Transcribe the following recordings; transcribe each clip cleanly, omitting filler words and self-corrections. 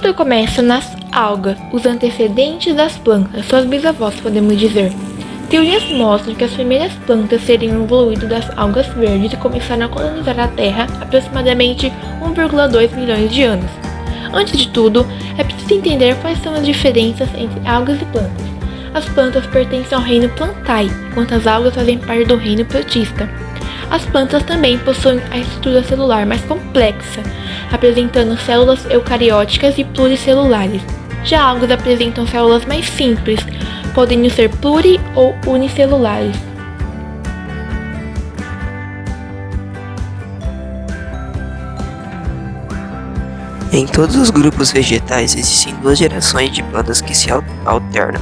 Tudo começa nas algas, os antecedentes das plantas, suas bisavós, podemos dizer. Teorias mostram que as primeiras plantas teriam evoluído das algas verdes e começaram a colonizar a Terra há aproximadamente 1,2 milhões de anos. Antes de tudo, é preciso entender quais são as diferenças entre algas e plantas. As plantas pertencem ao reino Plantae, enquanto as algas fazem parte do reino Protista. As plantas também possuem a estrutura celular mais complexa, apresentando células eucarióticas e pluricelulares. Já algas apresentam células mais simples, podendo ser pluri- ou unicelulares. Em todos os grupos vegetais existem duas gerações de plantas que se alternam: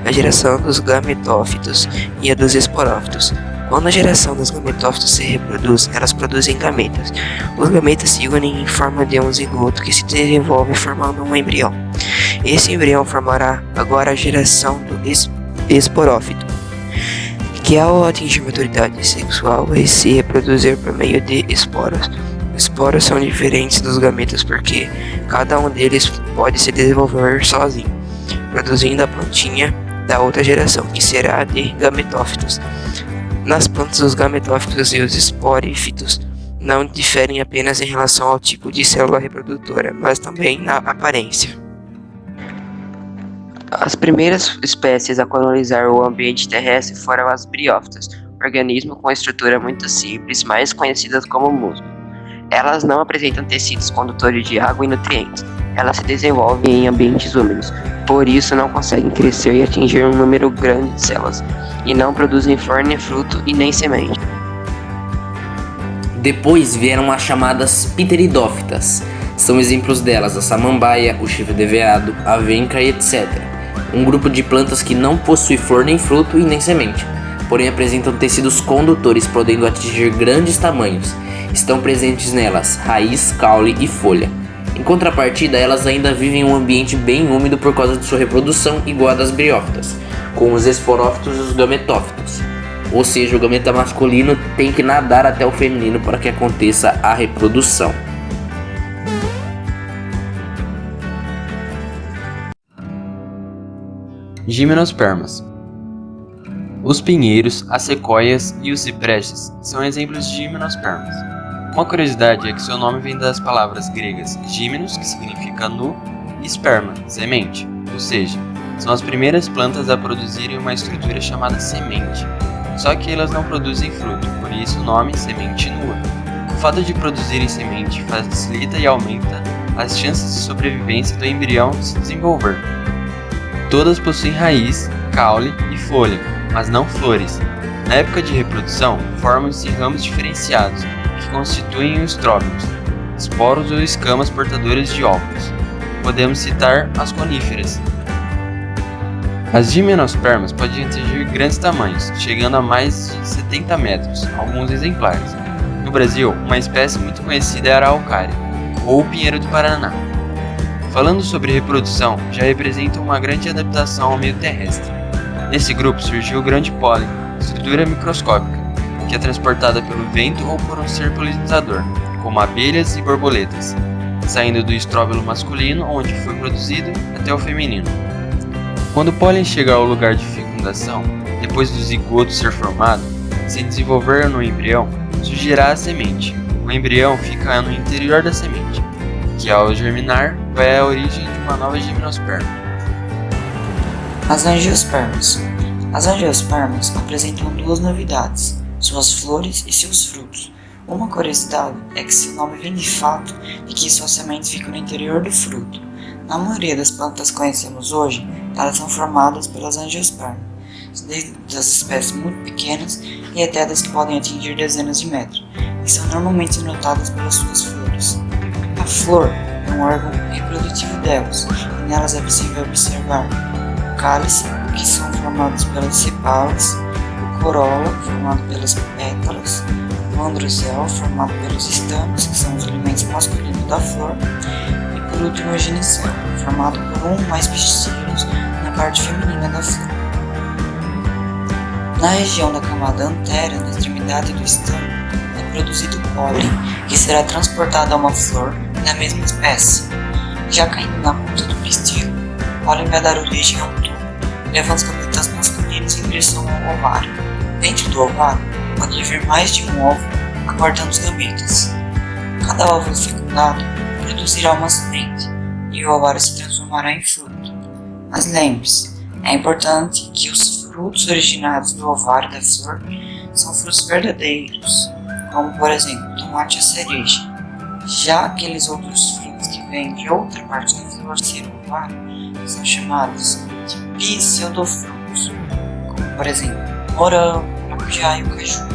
a geração dos gametófitos e a dos esporófitos. Quando a geração dos gametófitos se reproduz, elas produzem gametas. Os gametas se unem em forma de um zigoto que se desenvolve formando um embrião. Esse embrião formará agora a geração do esporófito, que ao atingir maturidade sexual vai se reproduzir por meio de esporos. Os esporos são diferentes dos gametas porque cada um deles pode se desenvolver sozinho, produzindo a plantinha da outra geração, que será a de gametófitos. Nas plantas, os gametófitos e os esporífitos não diferem apenas em relação ao tipo de célula reprodutora, mas também na aparência. As primeiras espécies a colonizar o ambiente terrestre foram as briófitas, organismos com estrutura muito simples, mais conhecidas como musgo. Elas não apresentam tecidos condutores de água e nutrientes. Elas se desenvolvem em ambientes úmidos, por isso não conseguem crescer e atingir um número grande de células, e não produzem flor, nem fruto e nem semente. Depois vieram as chamadas pteridófitas. São exemplos delas a samambaia, o chifre de veado, a venca e etc. Um grupo de plantas que não possui flor nem fruto e nem semente, porém apresentam tecidos condutores podendo atingir grandes tamanhos. Estão presentes nelas raiz, caule e folha. Em contrapartida, elas ainda vivem em um ambiente bem úmido por causa de sua reprodução igual a das briófitas, com os esporófitos e os gametófitos. Ou seja, o gameta masculino tem que nadar até o feminino para que aconteça a reprodução. Gimnospermas. Os pinheiros, as sequoias e os ciprestes são exemplos de gimnospermas. Uma curiosidade é que seu nome vem das palavras gregas gimnos, que significa nu, e sperma, semente, ou seja, são as primeiras plantas a produzirem uma estrutura chamada semente. Só que elas não produzem fruto, por isso o nome semente nua. O fato de produzirem semente facilita e aumenta as chances de sobrevivência do embrião se desenvolver. Todas possuem raiz, caule e folha, mas não flores. Na época de reprodução, formam-se ramos diferenciados, que constituem os estróbilos, esporos ou escamas portadoras de óvulos. Podemos citar as coníferas. As gimnospermas podem atingir grandes tamanhos, chegando a mais de 70 metros, alguns exemplares. No Brasil, uma espécie muito conhecida é a araucária, ou o pinheiro do Paraná. Falando sobre reprodução, já representa uma grande adaptação ao meio terrestre. Nesse grupo surgiu o grão de pólen, estrutura microscópica, que é transportada pelo vento ou por um ser polinizador, como abelhas e borboletas, saindo do estróbilo masculino, onde foi produzido, até o feminino. Quando o pólen chega ao lugar de fecundação, depois do zigoto ser formado, se desenvolver no embrião, surgirá a semente. O embrião fica no interior da semente, que ao germinar vai à origem de uma nova gimnosperma. As angiospermas. As angiospermas apresentam duas novidades: suas flores e seus frutos. Uma curiosidade é que seu nome vem de fato de que suas sementes ficam no interior do fruto. Na maioria das plantas que conhecemos hoje, elas são formadas pelas angiospermas, desde as espécies muito pequenas e até das que podem atingir dezenas de metros, e são normalmente notadas pelas suas flores. A flor é um órgão reprodutivo delas, e nelas é possível observar o cálice, que são formados pelas sepalas, o corola, formado pelas pétalas, o androceu, formado pelos estames, que são os elementos masculinos da flor, e por último o gineceu, formado por um ou mais pistils na parte feminina da flor. Na região da camada antéria, na extremidade do estame, é produzido pólen, que será transportado a uma flor da mesma espécie. Já caindo na ponta do pistilo, o pólen vai dar origem a um tubo, levando os gametas masculinos em direção ao ovário. Dentro do ovário, pode haver mais de um ovo aguardando os gametas. Cada óvulo fecundado produzirá uma semente e o ovário se transformará em fruto. Mas lembre-se, é importante que os frutos originados do ovário da flor são frutos verdadeiros, como por exemplo tomate ou cereja. Já aqueles outros frutos que vêm de outra parte da flor ser o ovário são chamados de pseudofrutos, como por exemplo morango, maracujá e o caju.